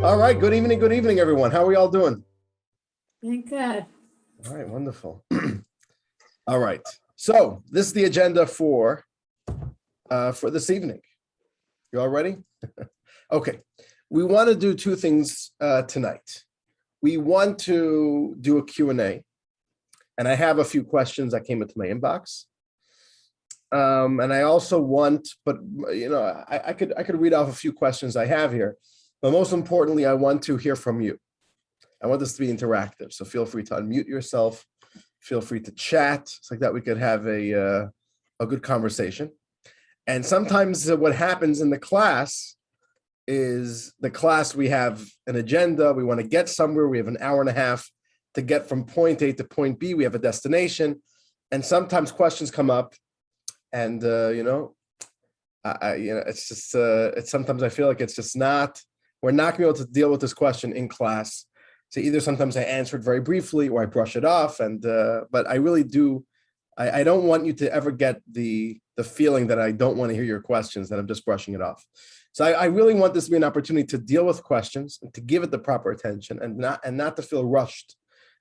All right, good evening, everyone. How are we all doing? Thank God. All right, wonderful. All right, so this is the agenda for this evening. You all ready? Okay, we want to do two things tonight. We want to do a Q&A, and I have a few questions that came into my inbox. And I also want, but I could read off a few questions I have here, but most importantly, I want to hear from you. I want this to be interactive, so feel free to unmute yourself. Feel free to chat. It's like that we could have a good conversation. And sometimes what happens in the class is we have an agenda. We want to get somewhere. We have an hour and a half to get from point A to point B. We have a destination. And sometimes questions come up. And, it's just, sometimes I feel like it's just we're not going to be able to deal with this question in class. So either sometimes I answer it very briefly or I brush it off. And, but I really do, I don't want you to ever get the feeling that I don't want to hear your questions, that I'm just brushing it off. So I really want this to be an opportunity to deal with questions and to give it the proper attention and not to feel rushed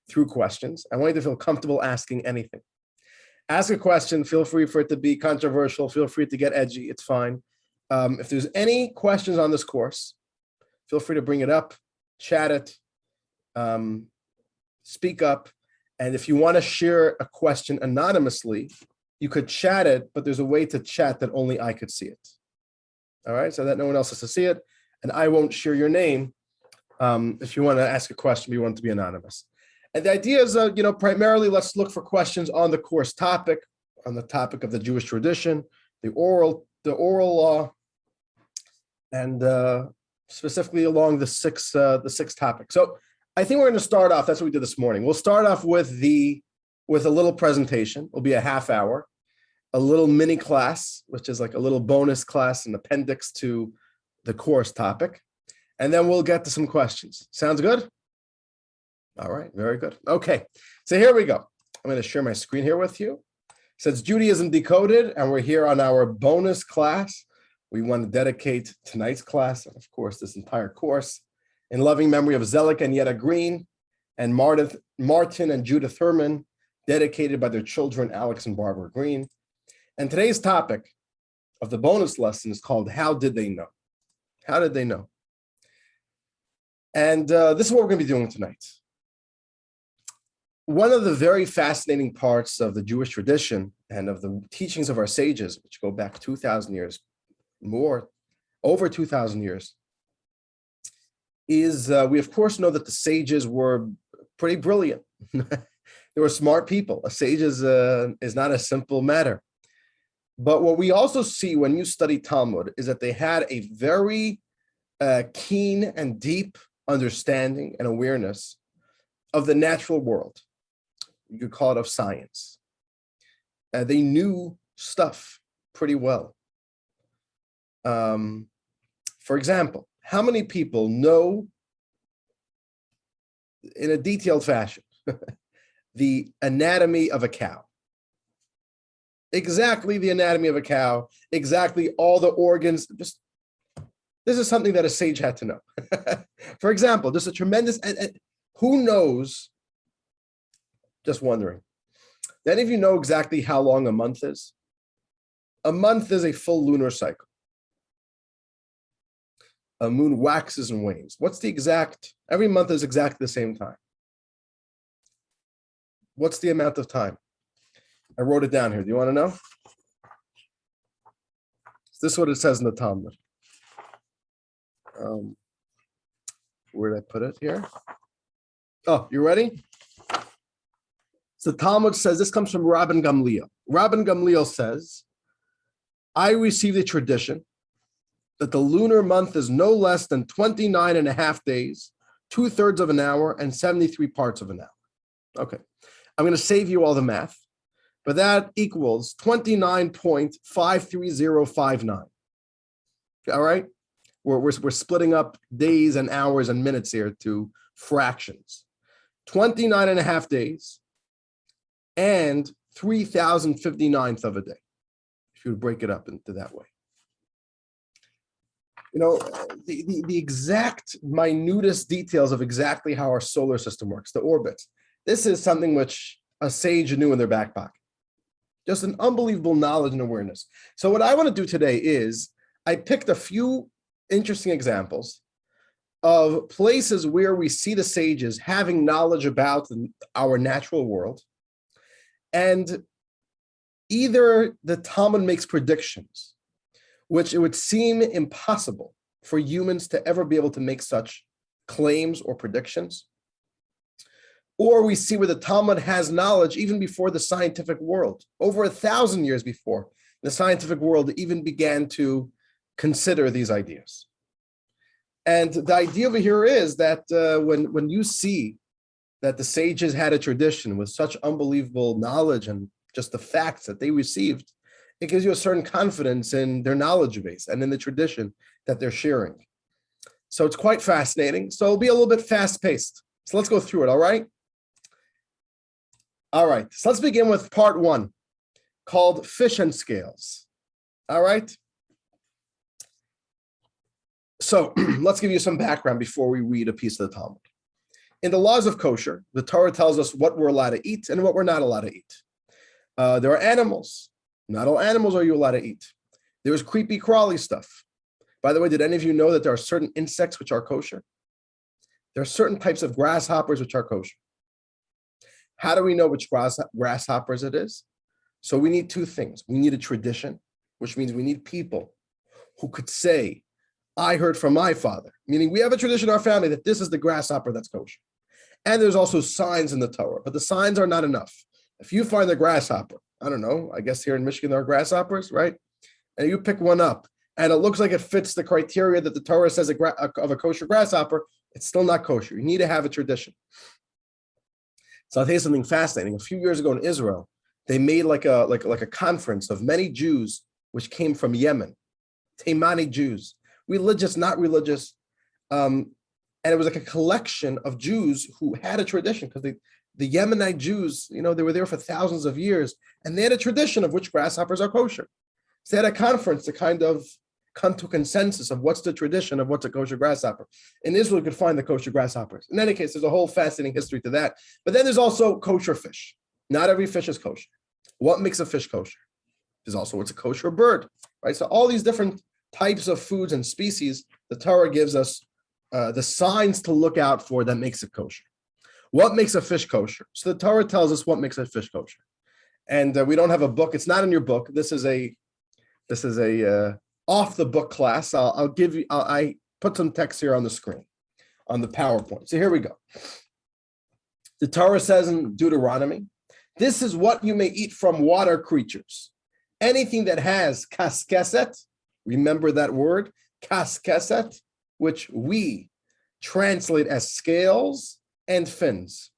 through questions. I want you to feel comfortable asking anything. Ask a question, feel free for it to be controversial, feel free to get edgy, it's fine. If there's any questions on this course, feel free to bring it up, chat it, speak up. And if you want to share a question anonymously, you could chat it, but there's a way to chat that only I could see it. All right, so that no one else has to see it. And I won't share your name if you want to ask a question, you want it to be anonymous. And the idea is, primarily let's look for questions on the course topic, on the topic of the Jewish tradition, the oral law, and specifically along the six topics. So I think we're going to start off. That's what we did this morning. We'll start off with a little presentation. It'll be a half hour, a little mini class, which is like a little bonus class, an appendix to the course topic, and then we'll get to some questions. Sounds good? All right, very good. Okay, so here we go. I'm going to share my screen here with you. It says Judaism Decoded, and we're here on our bonus class. We want to dedicate tonight's class, and of course, this entire course, in loving memory of Zelik and Yetta Green, and Martin and Judith Herman, dedicated by their children, Alex and Barbara Green. And today's topic of the bonus lesson is called How Did They Know? How did they know? And this is what we're going to be doing tonight. One of the very fascinating parts of the Jewish tradition and of the teachings of our sages, which go back 2,000 years, over 2,000 years, is we of course know that the sages were pretty brilliant. They were smart people. A sage is not a simple matter. But what we also see when you study Talmud is that they had a very keen and deep understanding and awareness of the natural world. You could call it of science. They knew stuff pretty well. For example, how many people know in a detailed fashion the anatomy of a cow? Exactly the anatomy of a cow, exactly all the organs. This is something that a sage had to know. For example, there's a tremendous, and who knows, just wondering, do any of you know exactly how long a month is? A month is a full lunar cycle. A moon waxes and wanes. Every month is exactly the same time. What's the amount of time? I wrote it down here. Do you want to know? This is what it says in the Talmud. Where did I put it here? Oh, you ready? So the Talmud says, this comes from Rabbi Gamliel. Rabbi Gamliel says, I received a tradition that the lunar month is no less than 29 and a half days, 2/3 of an hour, and 73 parts of an hour. Okay, I'm going to save you all the math, but that equals 29.53059. All right, we're splitting up days and hours and minutes here to fractions. 29 and a half days and 3,059th of a day. if you would break it up into that way. You know, the exact minutest details of exactly how our solar system works, the orbits. This is something which a sage knew in their back pocket. Just an unbelievable knowledge and awareness. So what I want to do today is I picked a few interesting examples of places where we see the sages having knowledge about our natural world. And either the Talmud makes predictions, which it would seem impossible for humans to ever be able to make such claims or predictions, or we see where the Talmud has knowledge even before the scientific world, over 1,000 years before the scientific world even began to consider these ideas. And the idea over here is that when you see that the sages had a tradition with such unbelievable knowledge and just the facts that they received, it gives you a certain confidence in their knowledge base and in the tradition that they're sharing. So it's quite fascinating. So it'll be a little bit fast-paced. So let's go through it, all right? All right, so let's begin with part 1, called Fish and Scales. All right? So let's give you some background before we read a piece of the Talmud. In the laws of kosher, the Torah tells us what we're allowed to eat and what we're not allowed to eat. There are animals. Not all animals are you allowed to eat. There's creepy, crawly stuff. By the way, did any of you know that there are certain insects which are kosher? There are certain types of grasshoppers which are kosher. How do we know which grasshoppers it is? So we need two things. We need a tradition, which means we need people who could say, I heard from my father, meaning we have a tradition in our family that this is the grasshopper that's kosher. And there's also signs in the Torah, but the signs are not enough. If you find the grasshopper, I don't know, I guess here in Michigan there are grasshoppers, right? And you pick one up and it looks like it fits the criteria that the Torah says of a kosher grasshopper, it's still not kosher. You need to have a tradition. So I'll tell you something fascinating. A few years ago in Israel, they made like a conference of many Jews which came from Yemen, Taimani Jews, religious, not religious. And it was like a collection of Jews who had a tradition because the Yemenite Jews, you know, they were there for thousands of years and they had a tradition of which grasshoppers are kosher. So they had a conference to kind of come to a consensus of what's the tradition of what's a kosher grasshopper. In Israel, you could find the kosher grasshoppers. In any case, there's a whole fascinating history to that. But then there's also kosher fish. Not every fish is kosher. What makes a fish kosher? There's also what's a kosher bird, right? So all these different types of foods and species, the Torah gives us the signs to look out for that makes it kosher. What makes a fish kosher? So the Torah tells us what makes a fish kosher. And we don't have a book. It's not in your book. This is a off the book class. I'll give you, I put some text here on the screen, on the PowerPoint. So here we go. The Torah says in Deuteronomy, this is what you may eat from water creatures. Anything that has kaskeset, remember that word, kaskeset, which we translate as scales and fins.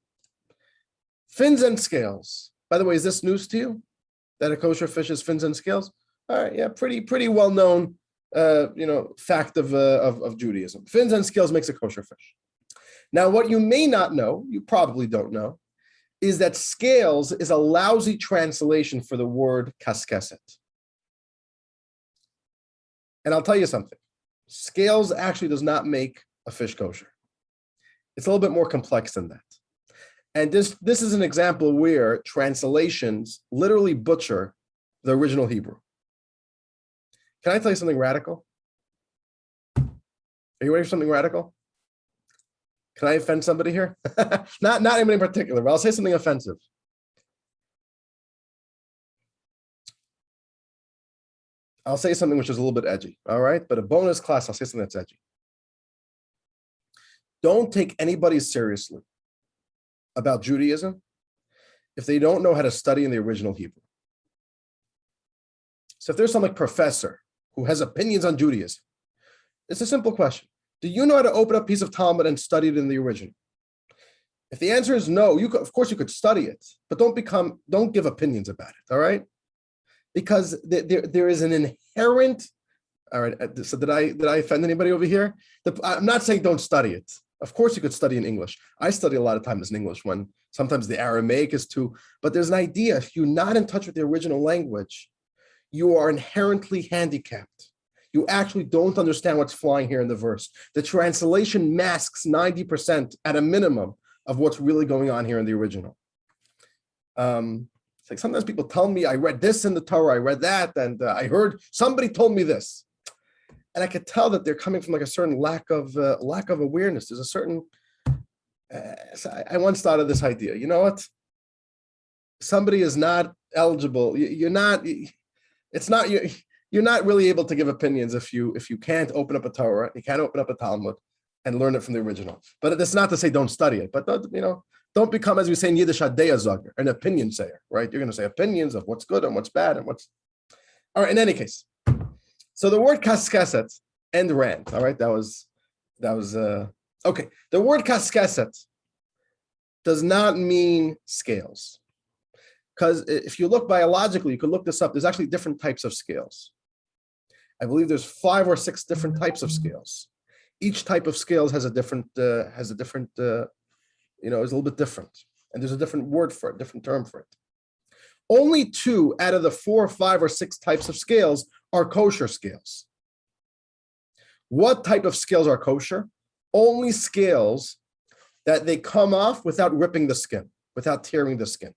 Fins and scales. By the way, is this news to you? That a kosher fish is fins and scales? All right, yeah, pretty well-known, fact of Judaism. Fins and scales makes a kosher fish. Now, what you may not know, you probably don't know, is that scales is a lousy translation for the word kaskeset. And I'll tell you something. Scales actually does not make a fish kosher. It's a little bit more complex than that. And this is an example where translations literally butcher the original Hebrew. Can I tell you something radical? Are you ready for something radical? Can I offend somebody here? not anybody in particular, but I'll say something offensive. I'll say something which is a little bit edgy, all right? But a bonus class, I'll say something that's edgy. Don't take anybody seriously about Judaism if they don't know how to study in the original Hebrew. So if there's some professor who has opinions on Judaism, it's a simple question. Do you know how to open up a piece of Talmud and study it in the original? If the answer is no, of course you could study it, but don't give opinions about it, all right? Because there is an inherent, all right, so did I offend anybody over here? I'm not saying don't study it. Of course you could study in English. I study a lot of times in English when sometimes the Aramaic is too, but there's an idea, if you're not in touch with the original language, you are inherently handicapped. You actually don't understand what's flying here in the verse. The translation masks 90% at a minimum of what's really going on here in the original. It's like sometimes people tell me, I read this in the Torah, I read that, and I heard somebody told me this. And I could tell that they're coming from like a certain lack of awareness. There's a certain, so I once thought of this idea, you know what? Somebody is not eligible. You're not really able to give opinions if you can't open up a Torah, you can't open up a Talmud and learn it from the original. But that's not to say don't study it, but don't become, as we say in Yiddish, a deyazager, an opinion sayer, right? You're going to say opinions of what's good and what's bad and what's, all right, in any case. So the word kaskeset and rand, all right, that was okay. The word kaskeset does not mean scales. Because if you look biologically, you can look this up, there's actually different types of scales. I believe there's 5 or 6 different types of scales. Each type of scales has a different, is a little bit different. And there's a different word for it, different term for it. Only 2 out of the 4, 5, or 6 types of scales are kosher scales. What type of scales are kosher? Only scales that they come off without ripping the skin, without tearing the skin.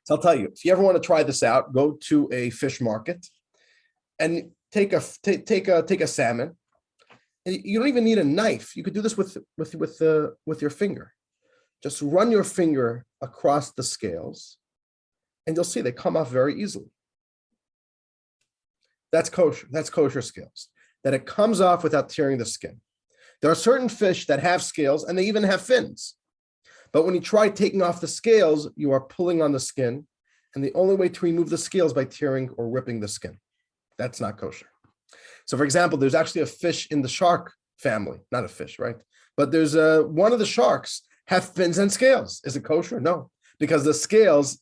So I'll tell you, if you ever want to try this out, go to a fish market and take a salmon. And you don't even need a knife. You could do this with your finger. Just run your finger across the scales, and you'll see they come off very easily. That's kosher. That's kosher scales. That it comes off without tearing the skin. There are certain fish that have scales, and they even have fins. But when you try taking off the scales, you are pulling on the skin, and the only way to remove the scales is by tearing or ripping the skin. That's not kosher. So, for example, there's actually a fish in the shark family, not a fish, right? But there's one of the sharks have fins and scales. Is it kosher? No, because the scales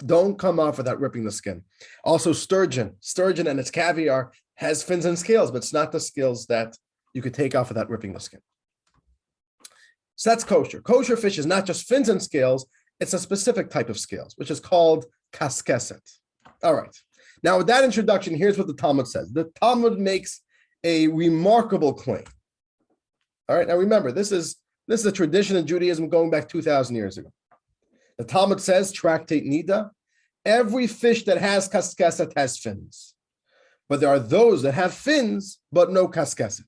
don't come off without ripping the skin. Also, sturgeon and its caviar has fins and scales, but it's not the scales that you could take off without ripping the skin. So that's kosher. Kosher fish is not just fins and scales, it's a specific type of scales, which is called kaskeset. All right. Now, with that introduction, here's what the Talmud says. The Talmud makes a remarkable claim. All right. Now, remember, this is a tradition in Judaism going back 2,000 years ago. The Talmud says, Tractate Nida, every fish that has kaskeset has fins. But there are those that have fins, but no kaskeset.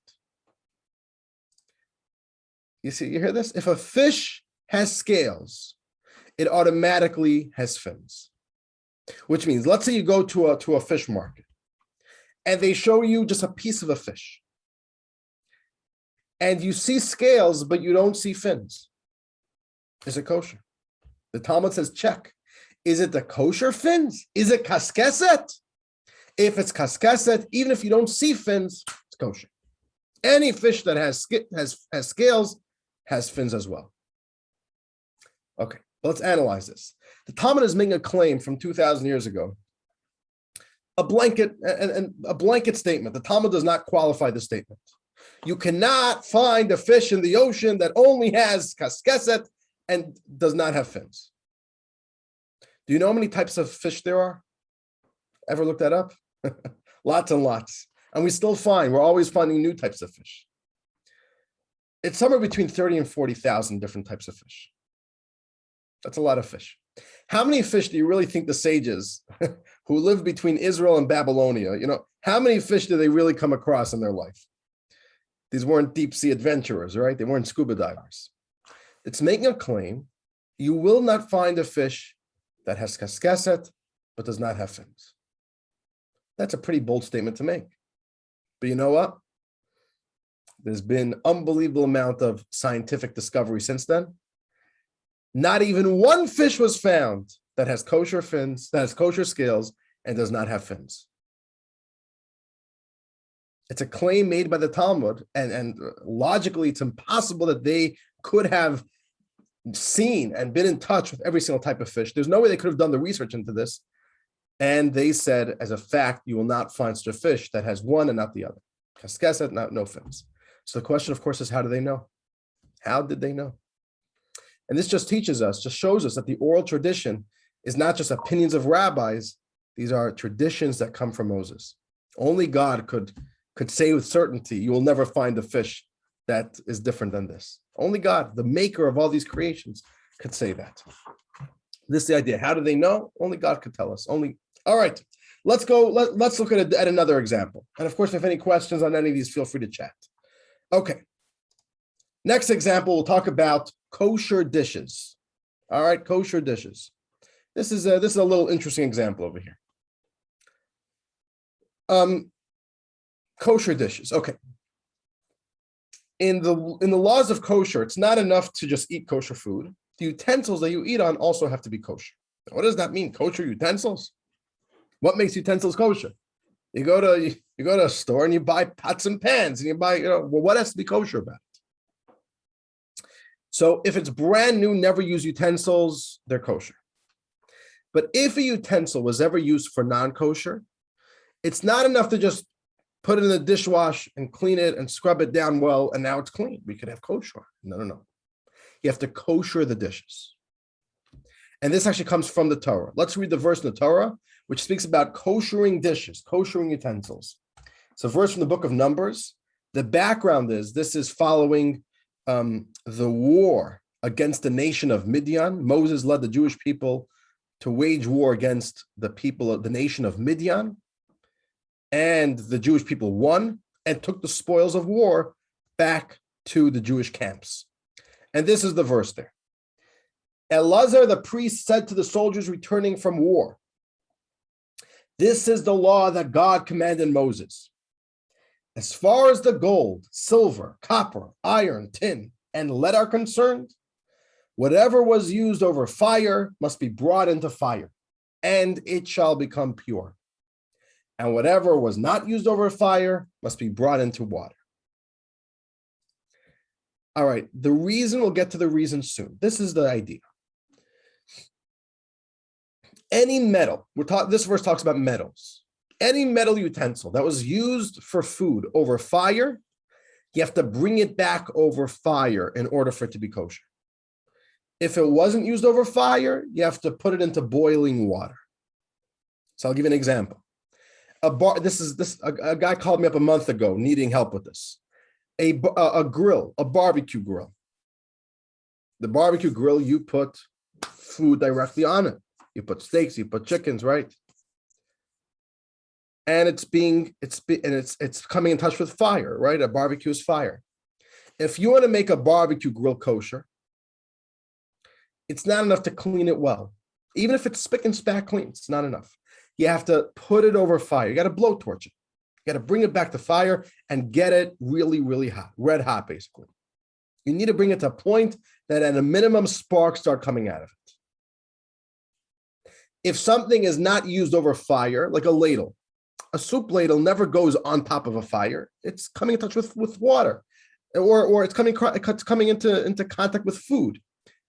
You see, you hear this? If a fish has scales, it automatically has fins. Which means, let's say you go to a fish market and they show you just a piece of a fish. And you see scales, but you don't see fins. Is it kosher? The Talmud says, check. Is it the kosher fins? Is it kaskeset? If it's kaskeset, even if you don't see fins, it's kosher. Any fish that has scales has fins as well. Okay, let's analyze this. The Talmud is making a claim from 2,000 years ago, a blanket statement. The Talmud does not qualify the statement. You cannot find a fish in the ocean that only has kaskeset and does not have fins. Do you know how many types of fish there are? Ever looked that up? Lots and lots. And we still we're always finding new types of fish. It's somewhere between 30 and 40,000 different types of fish. That's a lot of fish. How many fish do you really think the sages who lived between Israel and Babylonia, how many fish did they really come across in their life? These weren't deep sea adventurers, right? They weren't scuba divers. It's making a claim, you will not find a fish that has kaskeset but does not have fins. That's a pretty bold statement to make. But you know what? There's been an unbelievable amount of scientific discovery since then. Not even one fish was found that has kosher fins, that has kosher scales, and does not have fins. It's a claim made by the Talmud, and logically, it's impossible that they could have seen and been in touch with every single type of fish. There's no way they could have done the research into this. And they said, as a fact, you will not find such a fish that has one and not the other. Kaskeset, no fins. So the question, of course, is how do they know? How did they know? And this just shows us that the oral tradition is not just opinions of rabbis, These are traditions that come from Moses. Only God could say with certainty, you will never find a fish that is different than this. Only God, the maker of all these creations, could say that. This is the idea. How do they know? Only God could tell us. All right. Let's go. Let's look at another example. And of course, if any questions on any of these, feel free to chat. Okay. Next example, we'll talk about kosher dishes. All right, kosher dishes. This is a little interesting example over here. Kosher dishes. Okay. In the laws of kosher, it's not enough to just eat kosher food. The utensils that you eat on also have to be kosher. What does that mean? Kosher utensils? What makes utensils kosher? You go to a store and you buy pots and pans and you buy, what has to be kosher about it? So if it's brand new, never use utensils, they're kosher. But if a utensil was ever used for non-kosher, it's not enough to just put it in the dishwash and clean it and scrub it down well, and now it's clean. We could have kosher. No. You have to kosher the dishes. And this actually comes from the Torah. Let's read the verse in the Torah, which speaks about koshering dishes, koshering utensils. It's a verse from the book of Numbers. The background is, this is following the war against the nation of Midian. Moses led the Jewish people to wage war against the people of the nation of Midian. And the Jewish people won and took the spoils of war back to the Jewish camps. And this is the verse there. Elazar the priest said to the soldiers returning from war, "This is the law that God commanded Moses. As far as the gold, silver, copper, iron, tin, and lead are concerned, whatever was used over fire must be brought into fire, and it shall become pure. And whatever was not used over fire must be brought into water." All right, we'll get to the reason soon. This is the idea. Any metal, this verse talks about metals. Any metal utensil that was used for food over fire, you have to bring it back over fire in order for it to be kosher. If it wasn't used over fire, you have to put it into boiling water. So I'll give you an example. A guy called me up a month ago needing help with this. A grill, a barbecue grill. The barbecue grill, you put food directly on it. You put steaks, you put chickens, right? And it's coming in touch with fire, right? A barbecue is fire. If you want to make a barbecue grill kosher, it's not enough to clean it well. Even if it's spick and spat clean, it's not enough. You have to put it over fire. You got to blowtorch it. You got to bring it back to fire and get it really, really hot, red hot, basically. You need to bring it to a point that at a minimum sparks start coming out of it. If something is not used over fire, like a ladle, a soup ladle never goes on top of a fire. It's coming in touch with water, or it's coming into contact with food.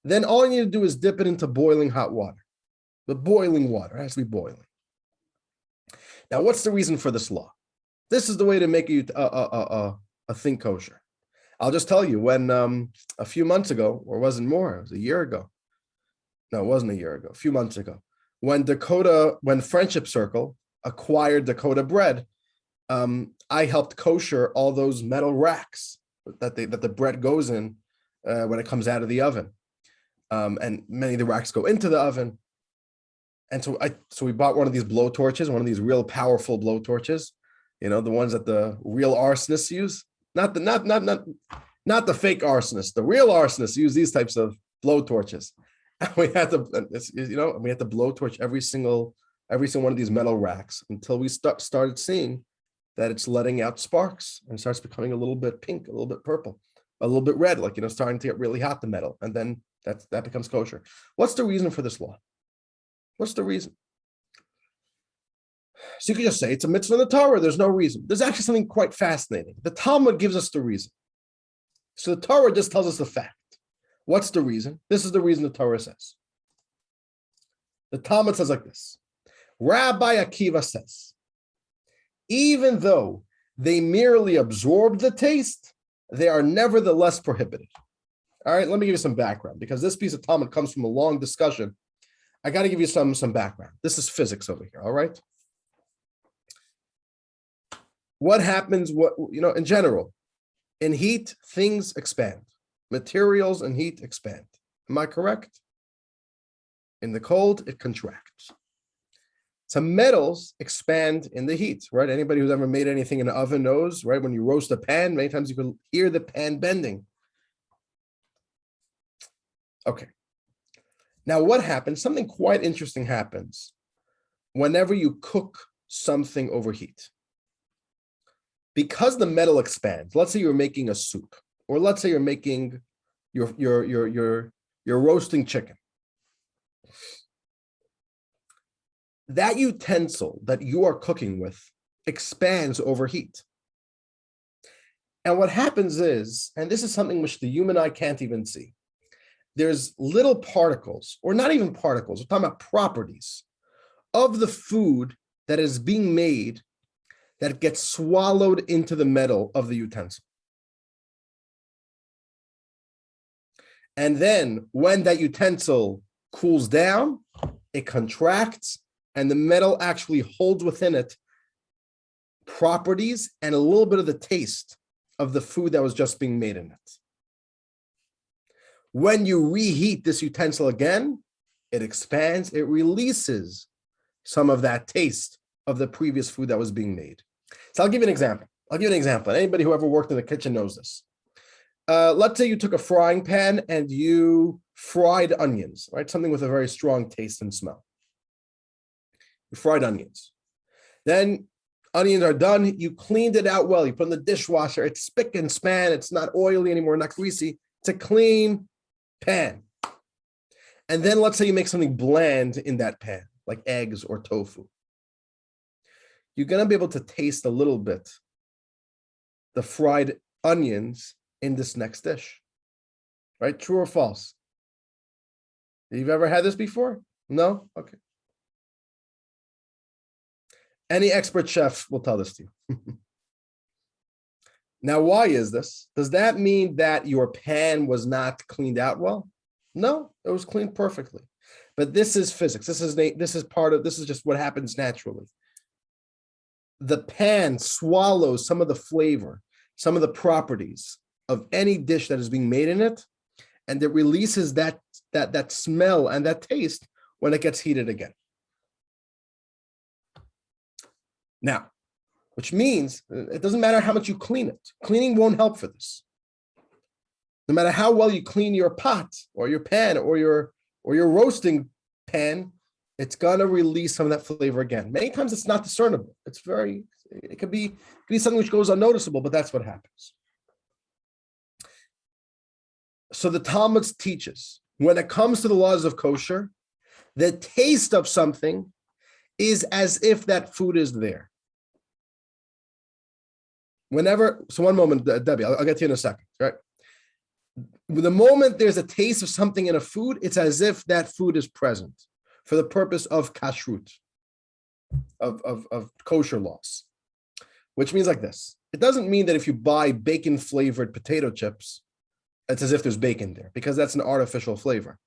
Then all you need to do is dip it into boiling hot water. The boiling water has to be boiling. Now, what's the reason for this law? This is the way to make a thing kosher. I'll just tell you, when a few months ago, or was it more? It was a year ago. No, it wasn't a year ago. A few months ago, when Friendship Circle acquired Dakota Bread, I helped kosher all those metal racks that the bread goes in when it comes out of the oven, and many of the racks go into the oven. And so we bought one of these blowtorches, one of these real powerful blowtorches, the ones that the real arsonists use, not the fake arsonists. The real arsonists use these types of blowtorches. And we had to blowtorch every single one of these metal racks until we started seeing that it's letting out sparks and starts becoming a little bit pink, a little bit purple, a little bit red, starting to get really hot, the metal, and then that becomes kosher. What's the reason for this law? What's the reason? So you could just say it's a mitzvah in the Torah. There's no reason. There's actually something quite fascinating. The Talmud gives us the reason. So the Torah just tells us the fact. What's the reason? This is the reason the Torah says. The Talmud says like this. Rabbi Akiva says, even though they merely absorb the taste, they are nevertheless prohibited. All right, let me give you some background, because this piece of Talmud comes from a long discussion I got to give you some background. This is physics over here, all right? What happens, in general, in heat, things expand. Materials and heat expand. Am I correct? In the cold, it contracts. Some metals expand in the heat, right? Anybody who's ever made anything in an oven knows, right? When you roast a pan, many times you can hear the pan bending. Okay. Now, what happens? Something quite interesting happens whenever you cook something over heat. Because the metal expands, let's say you're making a soup, or let's say you're making you're roasting chicken. That utensil that you are cooking with expands over heat. And what happens is, and this is something which the human eye can't even see, there's little particles, or not even particles, we're talking about properties of the food that is being made that gets swallowed into the metal of the utensil. And then when that utensil cools down, it contracts, and the metal actually holds within it properties and a little bit of the taste of the food that was just being made in it. When you reheat this utensil again, it expands, it releases some of that taste of the previous food that was being made. So I'll give you an example. Anybody who ever worked in the kitchen knows this. Let's say you took a frying pan and you fried onions, right? Something with a very strong taste and smell. You fried onions. Then onions are done. You cleaned it out well. You put in the dishwasher. It's spick and span. It's not oily anymore, not greasy. It's a clean pan. And then let's say you make something bland in that pan, like eggs or tofu. You're going to be able to taste a little bit the fried onions in this next dish, right? True or false? You've ever had this before? No? Okay. Any expert chef will tell this to you. Now, why is this? Does that mean that your pan was not cleaned out well? No, it was cleaned perfectly. But this is physics. This is just what happens naturally. The pan swallows some of the flavor, some of the properties of any dish that is being made in it, and it releases that smell and that taste when it gets heated again. Now, which means it doesn't matter how much you clean it. Cleaning won't help for this. No matter how well you clean your pot or your pan or your roasting pan, it's gonna release some of that flavor again. Many times it's not discernible. It could be something which goes unnoticeable, but that's what happens. So the Talmud teaches, when it comes to the laws of kosher, the taste of something is as if that food is there. So one moment, Debbie, I'll get to you in a second, right? The moment there's a taste of something in a food, it's as if that food is present for the purpose of kashrut, of kosher laws, which means like this. It doesn't mean that if you buy bacon-flavored potato chips, it's as if there's bacon there, because that's an artificial flavor.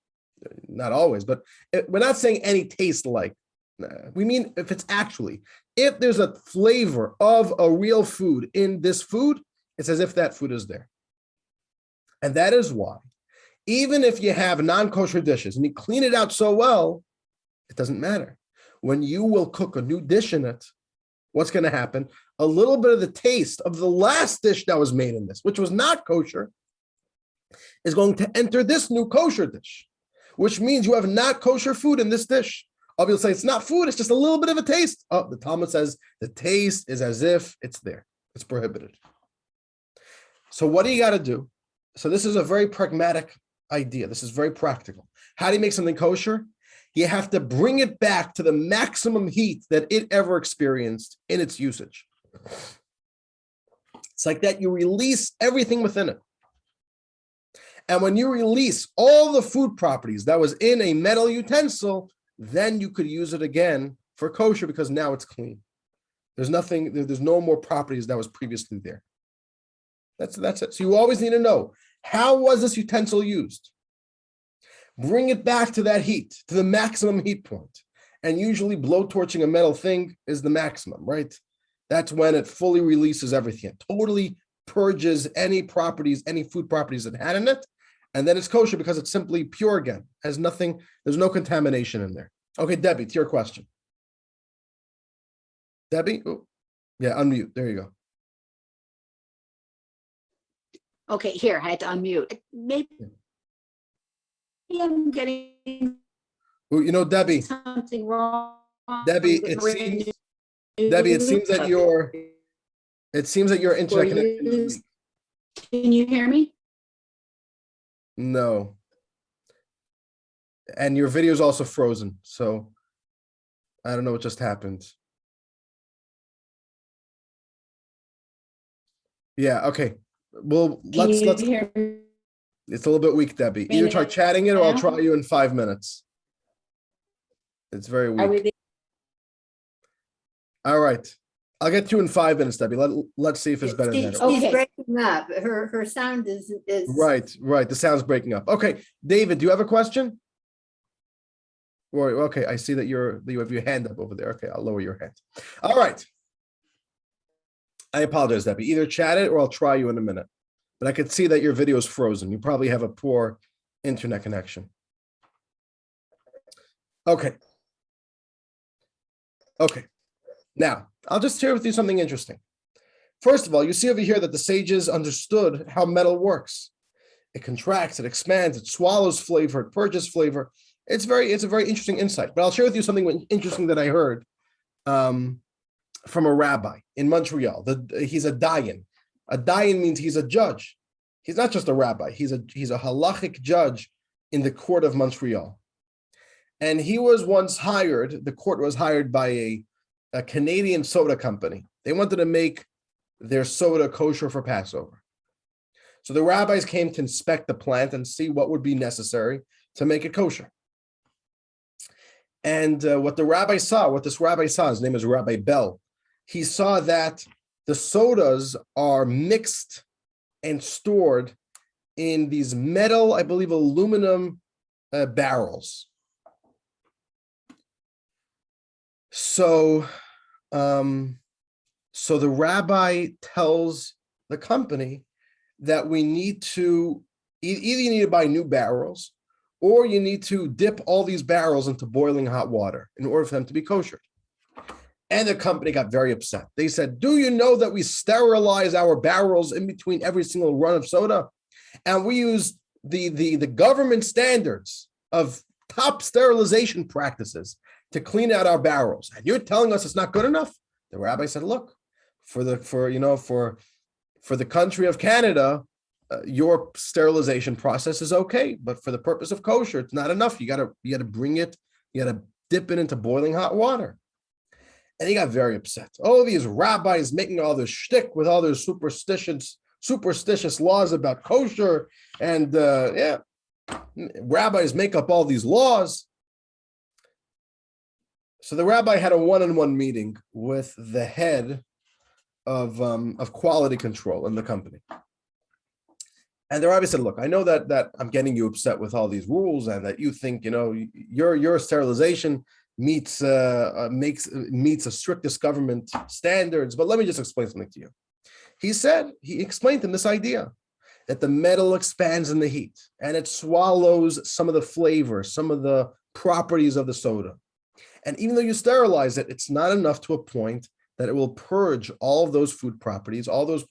Not always, but we're not saying any taste like. We mean if there's a flavor of a real food in this food, it's as if that food is there. And that is why, even if you have non-kosher dishes and you clean it out so well, it doesn't matter. When you will cook a new dish in it, what's going to happen? A little bit of the taste of the last dish that was made in this, which was not kosher, is going to enter this new kosher dish, which means you have not kosher food in this dish. You'll say it's not food, it's just a little bit of a taste. Oh, the Talmud says the taste is as if it's there. It's prohibited. So what do you got to do? So this is a very pragmatic idea. This is very practical. How do you make something kosher? You have to bring it back to the maximum heat that it ever experienced in its usage. It's like that you release everything within it. And when you release all the food properties that was in a metal utensil, then you could use it again for kosher because now it's clean. There's no more properties that was previously there. That's it. So you always need to know, how was this utensil used? bring it back to that heat, to the maximum heat point. And usually blowtorching a metal thing is the maximum, right? That's when it fully releases everything. It totally purges any properties, any food properties it had in it. And then it's kosher because it's simply pure again. Has nothing, there's no contamination in there. Okay, Debbie, to your question. Debbie? Oh, yeah, unmute. There you go. Okay, here, I had to unmute. Maybe I'm getting Well, you know, Debbie, something wrong. Debbie, it seems that your internet connection is weak. Can you hear me? No. And your video is also frozen, so I don't know what just happened. Yeah, okay. Well, let's Hear me? it's a little bit weak, Debbie. Either try chatting it or I'll try you in 5 minutes. It's very weak. All right. I'll get you in 5 minutes, Debbie. Let's see if it's better than that. She's breaking up. Her sound is. Right. The sound's breaking up. Okay, David, do you have a question? Or okay, I see that you have your hand up over there. Okay, I'll lower your hand. All right. I apologize, Debbie. Either chat it or I'll try you in a minute. But I could see that your video is frozen. You probably have a poor internet connection. Okay. Now, I'll just share with you something interesting. First of all, you see over here that the sages understood how metal works. It contracts, it expands, it swallows flavor, it purges flavor. It's a very interesting insight. But I'll share with you something interesting that I heard from a rabbi in Montreal. He's a dayan. A dayan means he's a judge. He's not just a rabbi. He's a halachic judge in the court of Montreal. And he was once hired. The court was hired by a Canadian soda company. They wanted to make their soda kosher for Passover. So the rabbis came to inspect the plant and see what would be necessary to make it kosher. And what this rabbi saw, his name is Rabbi Bell, he saw that the sodas are mixed and stored in these metal, I believe, aluminum barrels. So the rabbi tells the company that we need to, either you need to buy new barrels or you need to dip all these barrels into boiling hot water in order for them to be kosher. And the company got very upset. They said, do you know that we sterilize our barrels in between every single run of soda? And we use the government standards of top sterilization practices to clean out our barrels. And you're telling us it's not good enough? The rabbi said, look, for the country of Canada, your sterilization process is okay, but for the purpose of kosher, it's not enough. You gotta bring it, you gotta dip it into boiling hot water. And he got very upset. Oh, these rabbis making all this shtick with all their superstitious laws about kosher, and rabbis make up all these laws. So the rabbi had a one-on-one meeting with the head of quality control in the company. And the rabbi said, look, I know that I'm getting you upset with all these rules and that you think, your sterilization meets the strictest government standards, but let me just explain something to you. He explained to him this idea that the metal expands in the heat and it swallows some of the flavor, some of the properties of the soda. And even though you sterilize it, it's not enough to a point that it will purge all of those food properties, all those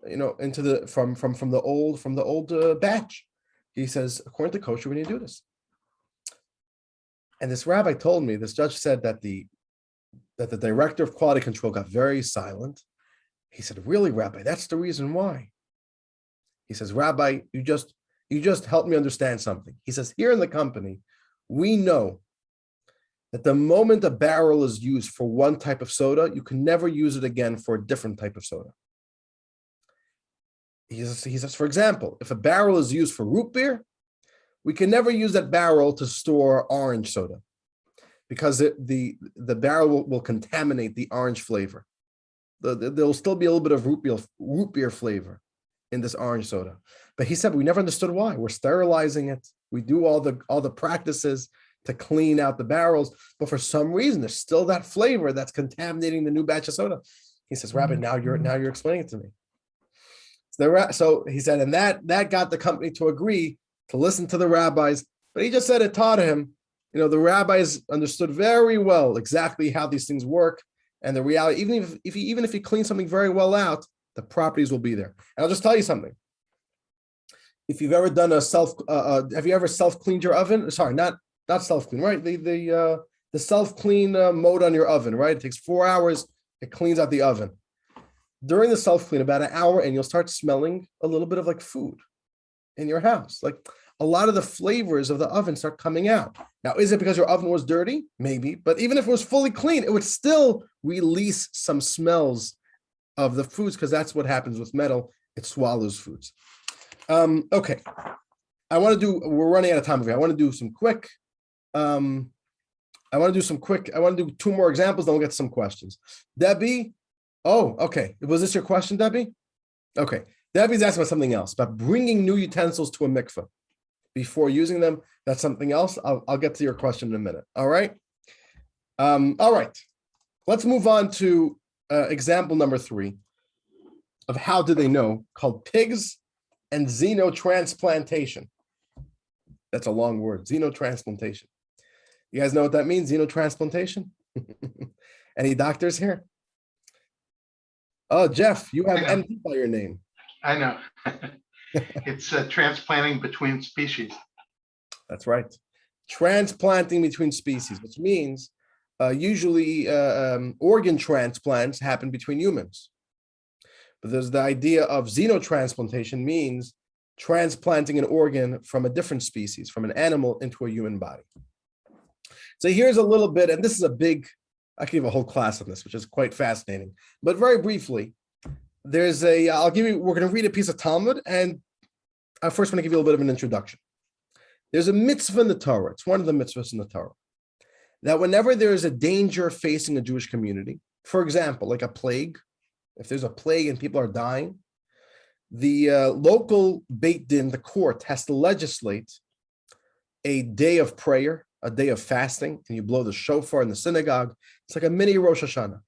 into the from the old batch. He says, according to kosher, we need to do this. And this rabbi told me, this judge said that the director of quality control got very silent. He said, really, Rabbi, that's the reason why. He says, Rabbi, you just helped me understand something. He says, here in the company, we know that the moment a barrel is used for one type of soda, you can never use it again for a different type of soda. He says, for example, if a barrel is used for root beer, we can never use that barrel to store orange soda because the barrel will contaminate the orange flavor. There'll still be a little bit of root beer flavor in this orange soda. But he said, we never understood why. We're sterilizing it. We do all the practices to clean out the barrels, but for some reason, there's still that flavor that's contaminating the new batch of soda. He says, Rabbi, now you're explaining it to me. So he said, and that got the company to agree to listen to the rabbis, but he just said it taught him, the rabbis understood very well exactly how these things work and the reality. Even if you clean something very well out, the properties will be there. And I'll just tell you something. If you've ever done have you ever self-cleaned your oven? Sorry, not self-clean, right? The self-clean mode on your oven, right? It takes 4 hours. It cleans out the oven. During the self-clean, about an hour, and you'll start smelling a little bit of like food in your house. Like a lot of the flavors of the oven start coming out. Now, is it because your oven was dirty? Maybe, but even if it was fully clean, it would still release some smells of the foods because that's what happens with metal. It swallows foods. Okay. We're running out of time over here. I want to do some quick. I want to do 2 more examples, then we'll get some questions. Debbie. Oh, okay. Was this your question, Debbie? Okay. Debbie's asking about something else, about bringing new utensils to a mikveh before using them. That's something else. I'll get to your question in a minute. All right. All right. Let's move on to example number 3 of how do they know, called pigs and xenotransplantation. That's a long word, xenotransplantation. You guys know what that means, xenotransplantation? Any doctors here? Oh, Jeff, you have NP by your name. I know. It's transplanting between species. That's right. Transplanting between species, which means usually organ transplants happen between humans. But there's the idea of xenotransplantation means transplanting an organ from a different species, from an animal into a human body. So here's a little bit, and this is I could give a whole class on this, which is quite fascinating. But very briefly, we're going to read a piece of Talmud, and I first want to give you a little bit of an introduction. There's a mitzvah in the Torah. It's one of the mitzvahs in the Torah, that whenever there is a danger facing a Jewish community, for example, like a plague, if there's a plague and people are dying, the local Beit Din, the court, has to legislate a day of prayer, a day of fasting, and you blow the shofar in the synagogue. It's like a mini Rosh Hashanah.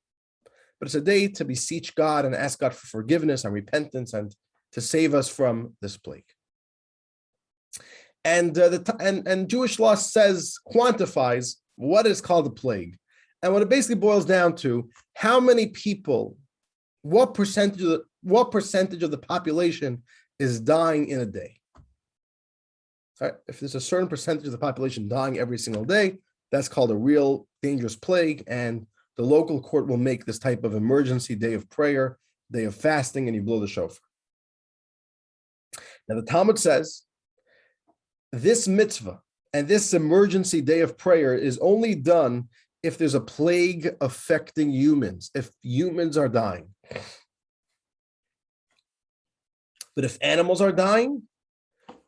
But it's a day to beseech God and ask God for forgiveness and repentance and to save us from this plague. And Jewish law quantifies what is called a plague. And what it basically boils down to, how many people, what percentage of the population is dying in a day. Right? If there's a certain percentage of the population dying every single day, that's called a real dangerous plague, and the local court will make this type of emergency day of prayer, day of fasting, and you blow the shofar. Now the Talmud says this mitzvah and this emergency day of prayer is only done if there's a plague affecting humans, if humans are dying. But if animals are dying,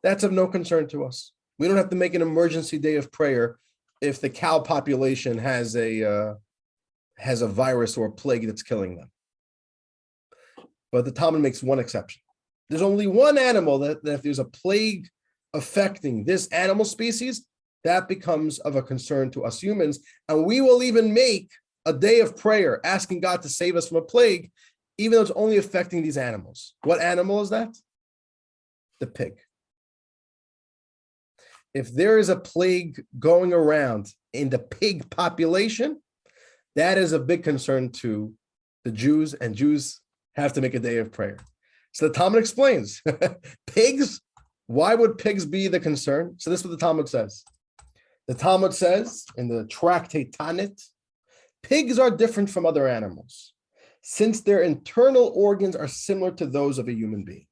that's of no concern to us. We don't have to make an emergency day of prayer if the cow population has a virus or a plague that's killing them. But the Talmud makes one exception. There's only one animal that if there's a plague affecting this animal species, that becomes of a concern to us humans. And we will even make a day of prayer asking God to save us from a plague, even though it's only affecting these animals. What animal is that? The pig. If there is a plague going around in the pig population, that is a big concern to the Jews, and Jews have to make a day of prayer. So the Talmud explains, pigs, why would pigs be the concern? So this is what the Talmud says. The Talmud says in the tractate Tanit, pigs are different from other animals, since their internal organs are similar to those of a human being.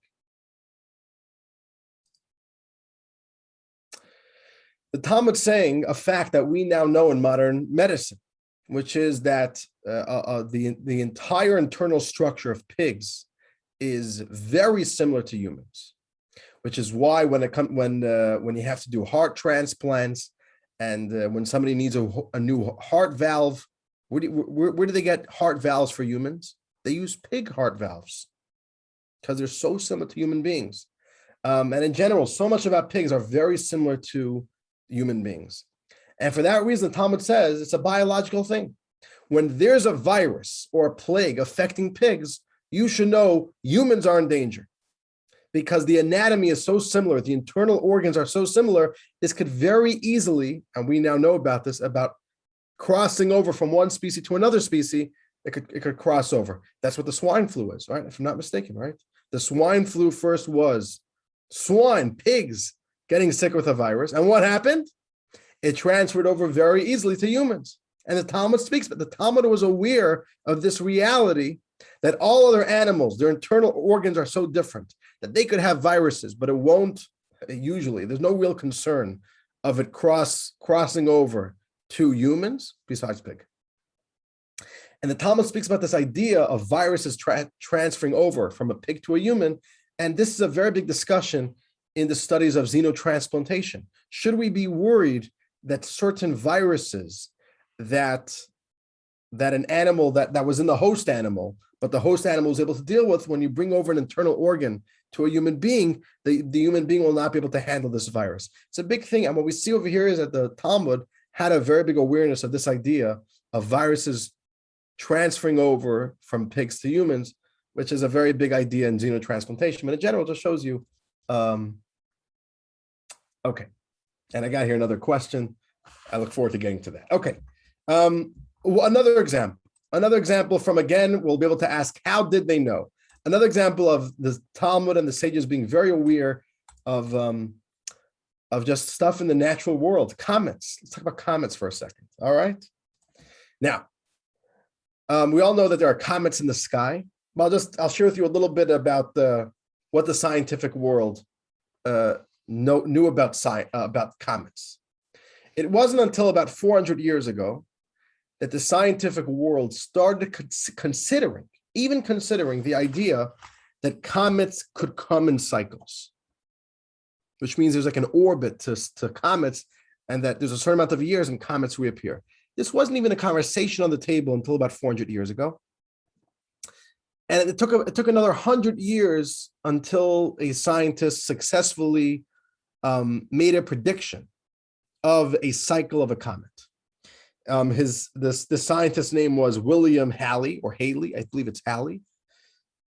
The Talmud saying a fact that we now know in modern medicine, which is that the entire internal structure of pigs is very similar to humans, which is why when you have to do heart transplants and when somebody needs a new heart valve, where do they get heart valves for humans? They use pig heart valves because they're so similar to human beings. And in general, so much about pigs are very similar to human beings. And for that reason, the Talmud says it's a biological thing. When there's a virus or a plague affecting pigs, you should know humans are in danger because the anatomy is so similar. The internal organs are so similar. This could very easily, and we now know about this, about crossing over from one species to another species. It could cross over. That's what the swine flu is, right? If I'm not mistaken, right? The swine flu first was swine, pigs getting sick with a virus. And what happened? It transferred over very easily to humans. And the Talmud speaks, but the Talmud was aware of this reality that all other animals, their internal organs are so different that they could have viruses, but it won't usually. There's no real concern of it crossing over to humans besides pig. And the Talmud speaks about this idea of viruses transferring over from a pig to a human. And this is a very big discussion in the studies of xenotransplantation. Should we be worried that certain viruses that an animal that was in the host animal, but the host animal is able to deal with, when you bring over an internal organ to a human being, the human being will not be able to handle this virus? It's a big thing. And what we see over here is that the Talmud had a very big awareness of this idea of viruses transferring over from pigs to humans, which is a very big idea in xenotransplantation. But in general, it just shows you, okay. And I got here another question. I look forward to getting to that. Okay. Another example from, again, we'll be able to ask, how did they know? Another example of the Talmud and the sages being very aware of just stuff in the natural world. Comets. Let's talk about comets for a second. All right. Now, we all know that there are comets in the sky. I'll share with you a little bit about what the scientific world knew about comets. It wasn't until about 400 years ago that the scientific world started considering the idea that comets could come in cycles, which means there's like an orbit to comets, and that there's a certain amount of years and comets reappear. This wasn't even a conversation on the table until about 400 years ago. And it took another 100 years until a scientist successfully made a prediction of a cycle of a comet. The scientist's name was William Halley, or Haley. I believe it's Halley.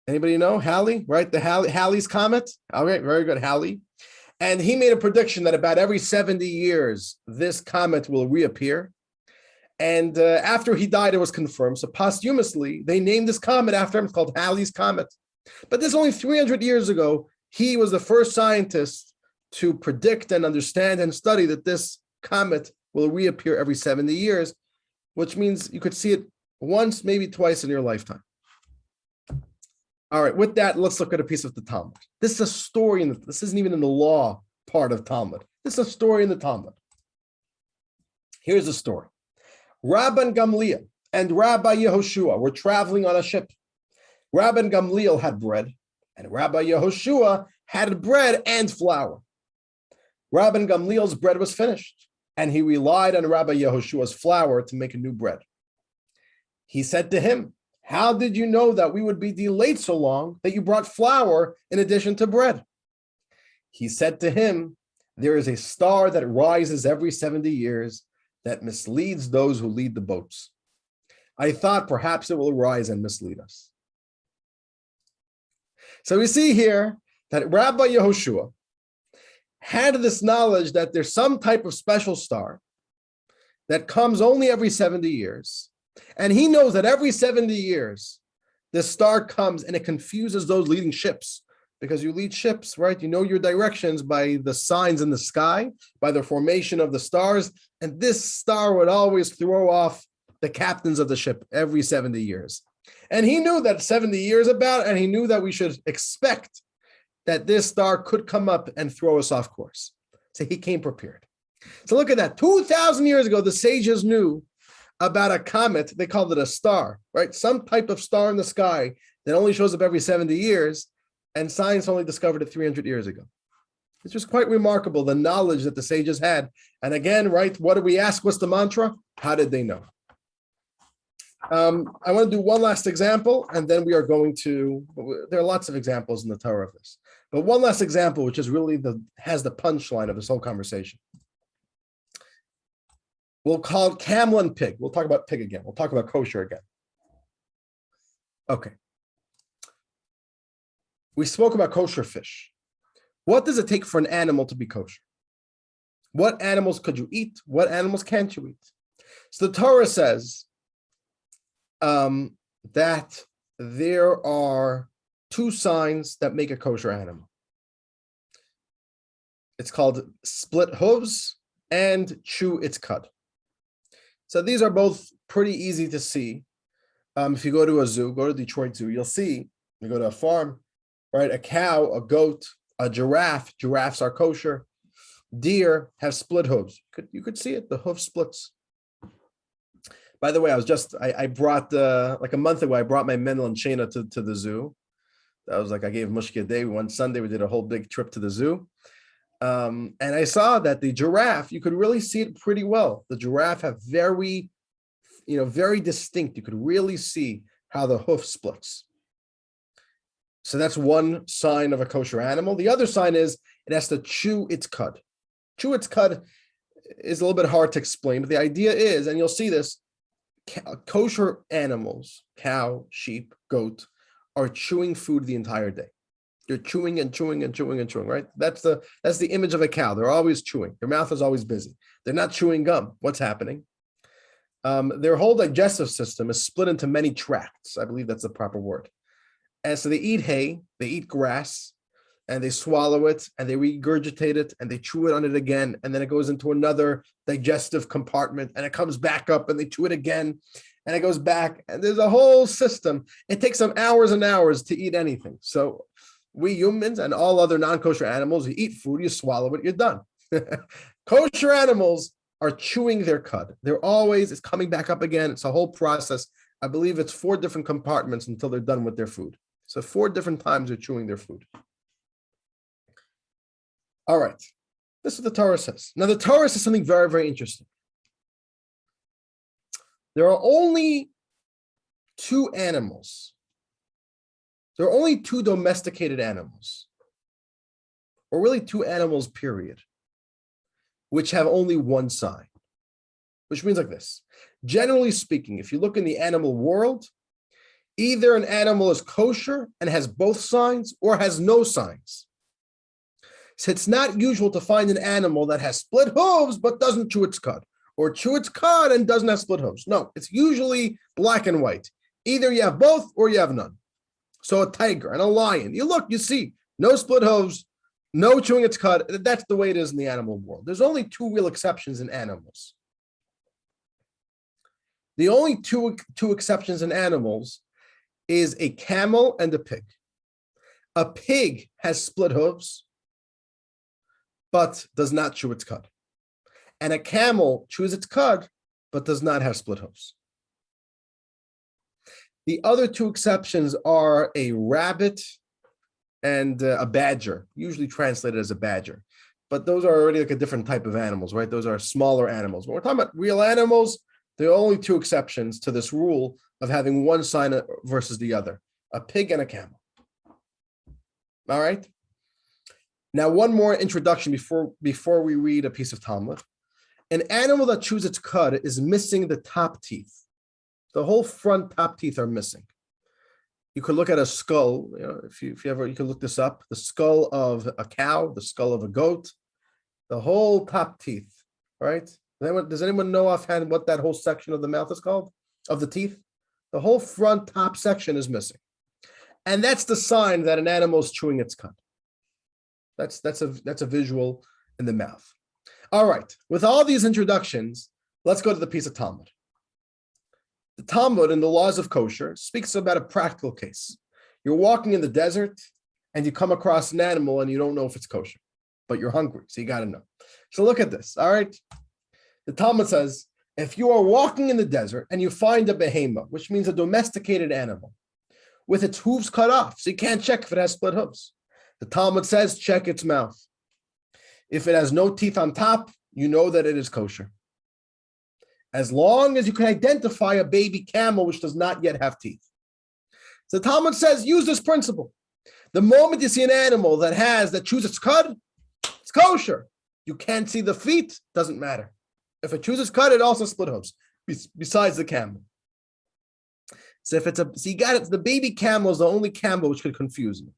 Anybody know Halley, right? The Halley's comet. All right, very good, Halley. And he made a prediction that about every 70 years, this comet will reappear. And after he died, it was confirmed. So posthumously, they named this comet after him. It's called Halley's Comet. But this is only 300 years ago. He was the first scientist to predict and understand and study that this comet will reappear every 70 years, which means you could see it once, maybe twice in your lifetime. All right, with that, let's look at a piece of the Talmud. This is a story, this isn't even in the law part of Talmud. This is a story in the Talmud. Here's the story. Rabban Gamliel and Rabbi Yehoshua were traveling on a ship. Rabban Gamliel had bread, and Rabbi Yehoshua had bread and flour. Rabban Gamliel's bread was finished, and he relied on Rabbi Yehoshua's flour to make a new bread. He said to him, "How did you know that we would be delayed so long that you brought flour in addition to bread?" He said to him, "There is a star that rises every 70 years that misleads those who lead the boats. I thought perhaps it will rise and mislead us." So we see here that Rabbi Yehoshua had this knowledge that there's some type of special star that comes only every 70 years. And he knows that every 70 years, this star comes and it confuses those leading ships, because you lead ships, right? You know your directions by the signs in the sky, by the formation of the stars. And this star would always throw off the captains of the ship every 70 years. And he knew that 70 years about, and he knew that we should expect that this star could come up and throw us off course. So he came prepared. So look at that. 2,000 years ago, the sages knew about a comet. They called it a star, right? Some type of star in the sky that only shows up every 70 years. And science only discovered it 300 years ago. It's just quite remarkable, the knowledge that the sages had. And again, right, what do we ask? What's the mantra? How did they know? I want to do one last example, and then we are going to, there are lots of examples in the Torah of this, but one last example, which is really has the punchline of this whole conversation. We'll call it camel and pig. We'll talk about pig again. We'll talk about kosher again. Okay. We spoke about kosher fish. What does it take for an animal to be kosher? What animals could you eat? What animals can't you eat? So the Torah says that there are two signs that make a kosher animal. It's called split hooves and chew its cud. So these are both pretty easy to see. If you go to a zoo, go to Detroit Zoo, you'll see, you go to a farm, right? A cow, a goat, a giraffe. Giraffes are kosher. Deer have split hooves. You could see it, the hoof splits. By the way, I brought, like a month ago, I brought my Mendel and Shayna to the zoo. That was like, I gave Mushki a day. One Sunday, we did a whole big trip to the zoo. And I saw that the giraffe, you could really see it pretty well. The giraffe have very distinct. You could really see how the hoof splits. So that's one sign of a kosher animal. The other sign is it has to chew its cud. Chew its cud is a little bit hard to explain, but the idea is, and you'll see this, kosher animals, cow, sheep, goat, are chewing food the entire day. They're chewing and chewing and chewing and chewing, right? That's the image of a cow. They're always chewing. Their mouth is always busy. They're not chewing gum. What's happening? Their whole digestive system is split into many tracts. I believe that's the proper word. And so they eat hay, they eat grass, and they swallow it, and they regurgitate it, and they chew it on it again, and then it goes into another digestive compartment, and it comes back up, and they chew it again, and it goes back, and there's a whole system. It takes them hours and hours to eat anything. So we humans and all other non-kosher animals, you eat food, you swallow it, you're done. Kosher animals are chewing their cud. It's coming back up again. It's a whole process. I believe it's 4 different compartments until they're done with their food. So 4 different times they're chewing their food. All right. This is what the Torah says. Now, the Torah says something very, very interesting. There are only 2 animals. There are only 2 domesticated animals, or really 2 animals, period, which have only one sign, which means like this. Generally speaking, if you look in the animal world, either an animal is kosher and has both signs or has no signs. So it's not usual to find an animal that has split hooves but doesn't chew its cud, or chew its cud and doesn't have split hooves. No, it's usually black and white. Either you have both or you have none. So a tiger and a lion, you see, no split hooves, no chewing its cud. That's the way it is in the animal world. There's only 2 real exceptions in animals. The only two exceptions in animals is a camel and a pig. A pig has split hooves, but does not chew its cud. And a camel chews its cud, but does not have split hooves. The other 2 exceptions are a rabbit and a badger, usually translated as a badger. But those are already like a different type of animals, right? Those are smaller animals. When we're talking about real animals, there are only 2 exceptions to this rule of having one sign versus the other, a pig and a camel. All right. Now, one more introduction before we read a piece of Talmud. An animal that chews its cud is missing the top teeth. The whole front top teeth are missing. You could look at a skull, if you ever, you can look this up, the skull of a cow, the skull of a goat, the whole top teeth, right? Does anyone know offhand what that whole section of the mouth is called, of the teeth? The whole front top section is missing. And that's the sign that an animal is chewing its cud. That's a visual in the mouth. All right, with all these introductions, let's go to the piece of Talmud. The Talmud in the laws of kosher speaks about a practical case. You're walking in the desert and you come across an animal and you don't know if it's kosher, but you're hungry, so you got to know. So look at this, all right? The Talmud says, if you are walking in the desert and you find a behemoth, which means a domesticated animal, with its hooves cut off, so you can't check if it has split hooves. The Talmud says, check its mouth. If it has no teeth on top, you know that it is kosher. as long as you can identify a baby camel which does not yet have teeth. So the Talmud says, use this principle. The moment you see an animal that chews its cud, it's kosher. You can't see the feet, doesn't matter. If it chews its cud, it also split hooves, besides the camel. So you got it. The baby camel is the only camel which could confuse you.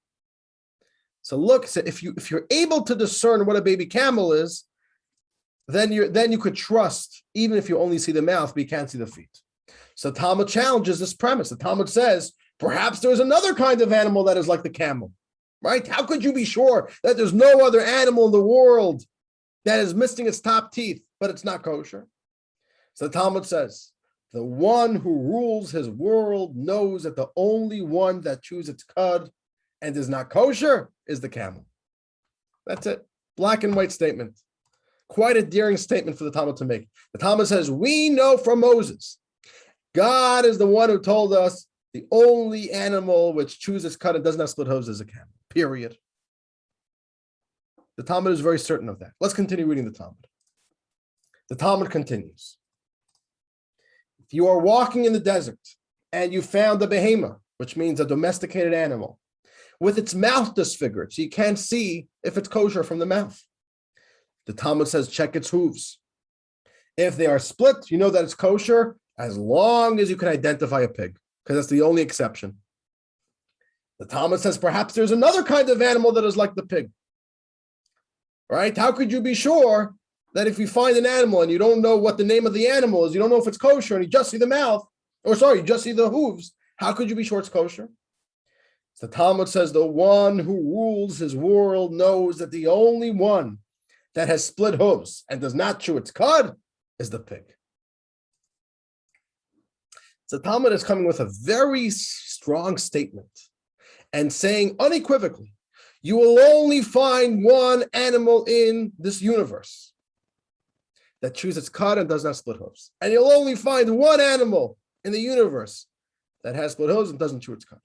So look, so if you're able to discern what a baby camel is, then you could trust, even if you only see the mouth, but you can't see the feet. So Talmud challenges this premise. The Talmud says, perhaps there's another kind of animal that is like the camel, right? How could you be sure that there's no other animal in the world that is missing its top teeth, but it's not kosher? So the Talmud says, the one who rules his world knows that the only one that chews its cud and is not kosher is the camel. That's it. Black and white statement. Quite a daring statement for the Talmud to make. The Talmud says, we know from Moses, God is the one who told us the only animal which chews its cud and does not split hooves is a camel, period. The Talmud is very certain of that. Let's continue reading the Talmud. The Talmud continues. If you are walking in the desert and you found a behemoth, which means a domesticated animal, with its mouth disfigured, so you can't see if it's kosher from the mouth. The Talmud says, check its hooves. If they are split, you know that it's kosher as long as you can identify a pig, because that's the only exception. The Talmud says, perhaps there's another kind of animal that is like the pig. Right? How could you be sure that if you find an animal and you don't know what the name of the animal is, you don't know if it's kosher, and you just see the mouth, you just see the hooves, how could you be sure it's kosher? So the Talmud says, the one who rules his world knows that the only one that has split hooves and does not chew its cud is the pig. So the Talmud is coming with a very strong statement and saying unequivocally, you will only find one animal in this universe that chews its cud and does not split hooves. And you'll only find one animal in the universe that has split hooves and doesn't chew its cud,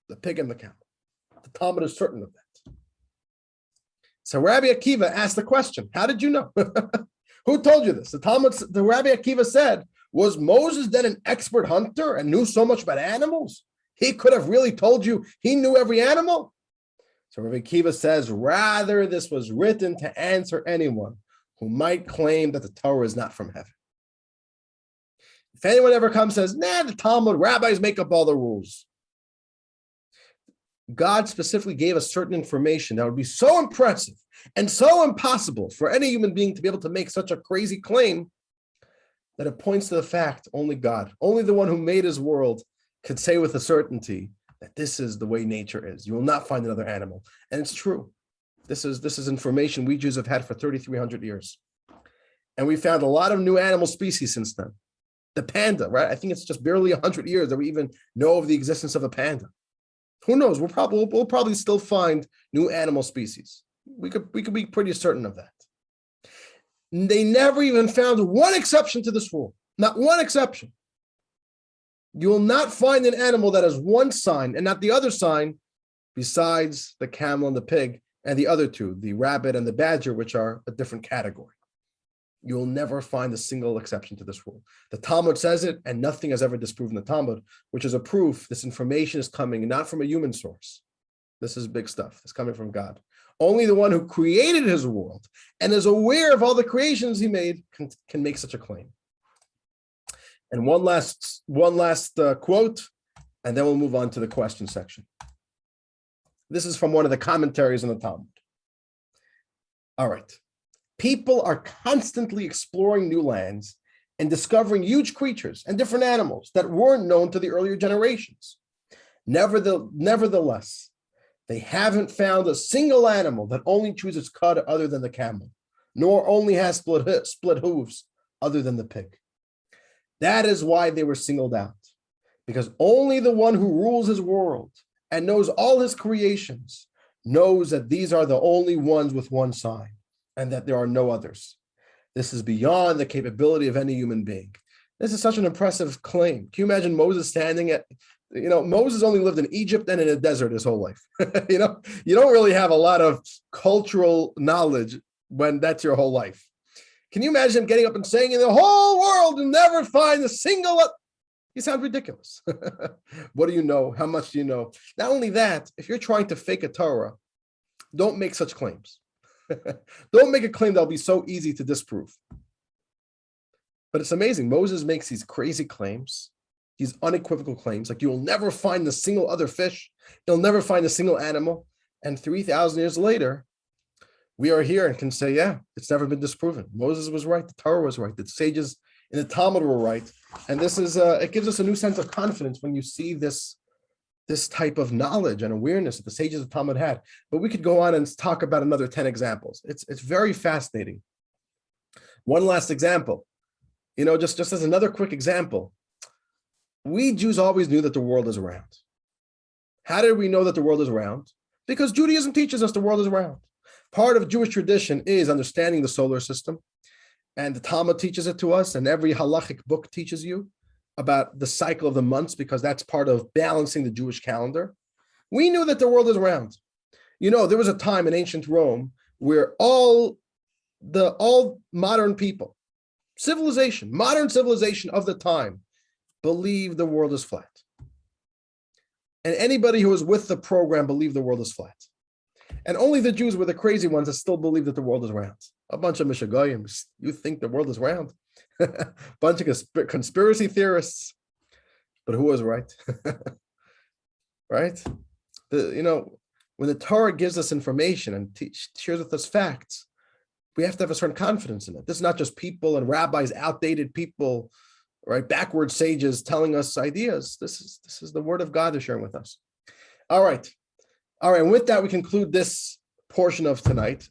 the pig and the camel. The Talmud is certain of that. So Rabbi Akiva asked the question, how did you know? Who told you this? The Rabbi Akiva said, was Moses then an expert hunter and knew so much about animals? He could have really told you he knew every animal? So Rabbi Akiva says, rather this was written to answer anyone who might claim that the Torah is not from heaven. If anyone ever comes and says, the Talmud, rabbis make up all the rules. God specifically gave us certain information that would be so impressive and so impossible for any human being to be able to make such a crazy claim that it points to the fact only God, only the one who made his world could say with a certainty that this is the way nature is. You will not find another animal. And it's true. This is information we Jews have had for 3,300 years. And we found a lot of new animal species since then. The panda, right? I think it's just barely 100 years that we even know of the existence of a panda. Who knows? We'll probably still find new animal species. We could be pretty certain of that. They never even found one exception to this rule. Not one exception. You will not find an animal that has one sign and not the other sign besides the camel and the pig and the other two, the rabbit and the badger, which are a different category. You'll never find a single exception to this rule. The Talmud says it, and nothing has ever disproven the Talmud, which is a proof this information is coming not from a human source. This is big stuff. It's coming from God. Only the one who created his world and is aware of all the creations he made can make such a claim. And one last quote, and then we'll move on to the question section. This is from one of the commentaries on the Talmud. All right. People are constantly exploring new lands and discovering huge creatures and different animals that weren't known to the earlier generations. Nevertheless, they haven't found a single animal that only chews its cud other than the camel, nor only has split hooves other than the pig. That is why they were singled out, because only the one who rules his world and knows all his creations knows that these are the only ones with one sign, and that there are no others. This is beyond the capability of any human being. This is such an impressive claim. Can you imagine Moses standing at, Moses only lived in Egypt and in a desert his whole life. You don't really have a lot of cultural knowledge when that's your whole life. Can you imagine him getting up and saying, in the whole world, you'll never find a single... You sound ridiculous. What do you know? How much do you know? Not only that, if you're trying to fake a Torah, don't make such claims. Don't make a claim that'll be so easy to disprove. But it's amazing. Moses makes these crazy claims, these unequivocal claims, like you'll never find a single other fish. You'll never find a single animal. And 3,000 years later, we are here and can say, yeah, it's never been disproven. Moses was right. The Torah was right. The sages in the Talmud were right. And this is, it gives us a new sense of confidence when you see this type of knowledge and awareness that the sages of Talmud had. But we could go on and talk about another 10 examples. It's very fascinating. One last example, just as another quick example, we Jews always knew that the world is round. How did we know that the world is round? Because Judaism teaches us the world is round. Part of Jewish tradition is understanding the solar system. And the Talmud teaches it to us, and every halachic book teaches you about the cycle of the months, because that's part of balancing the Jewish calendar. We knew that the world is round. There was a time in ancient Rome where all modern people, modern civilization of the time, believed the world is flat. And anybody who was with the program believed the world is flat. And only the Jews were the crazy ones that still believe that the world is round. A bunch of Mishagoyim, you think the world is round? Bunch of conspiracy theorists. But who was right? Right? When the Torah gives us information and shares with us facts, we have to have a certain confidence in it. This is not just people and rabbis, outdated people, right? Backward sages telling us ideas. This is the word of God is sharing with us. All right. And with that, we conclude this portion of tonight.